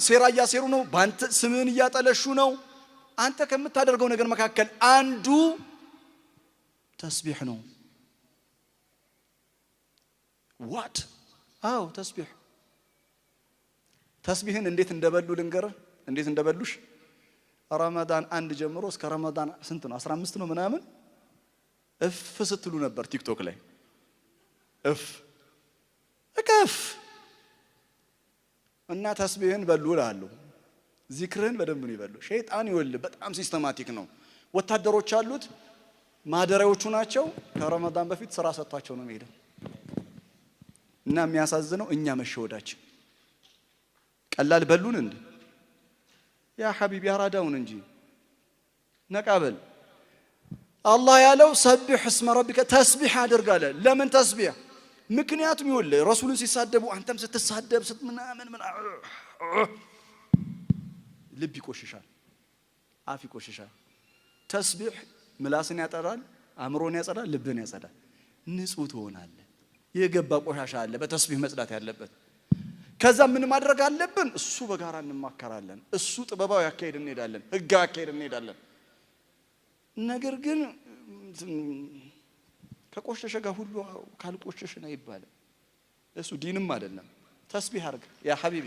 ሴራ እያሴሩ ነው ባንተ ስምን እያጠለሹ ነው አንተ ከምታደርገው ነገር መካከል አንዱ ተስቢህ ነው what አው ተስቢህን እንዴት እንደበሉ ልንገር እንዴት እንደበሉሽ ረመዳን አንድ ጀምሮ እስከ ረመዳን ስንት ነው 15 ነው ምናምን እፍ ስትሉ ነበር ቲክቶክ ላይ እፍ እና ተስቢህን በሉ ላሉ ዚክርን በደንብ ነው ይበሉ ሸይጣን ይወል በጣም ሲስተማቲክ ነው ወታደሮች አሉት ማደሪያዎቹ ናቸው ከረመዳን በፊት ስራ ሰጥቷቸው ነው የሚሄደው እና የሚያሳዝነው እኛ መሸወዳችን ቀላል በሉን እንዴ ያ ሐቢቢ ያራዳውን እንጂ ነቃበል አላህ ያለው ሰብህ እስመ ረቢከ ተስቢህ አድርጋለ ለምን ተስቢህ ምክንያቱም ይወል ረሱሉን ሲሳደቡ አንተም ስትሳደብ ስትምናምን ልብ ይቆሽሻል አፍ ይቆሽሻል ተስቢህ ምላስን ያጠራል አእምሮን ያጸዳል ልብን ያጸዳል ንጹህ ትሆናለህ የገባ ቆሻሻ አለ በተስቢህ መጽዳት ያለበት ከዛ ምን ማድረግ አለብን እሱ በጋራ እንማከራለን እሱ ጥበባው ያካሄድ እንሄዳለን ህግ ያካሄድ እንሄዳለን ነገር ግን ከቆሸሸ ጋር ሁሉ ካልቆሸሽና ይባላል እሱ ዲንም አይደለም ተስቢህ አድርግ ያ ሐቢቢ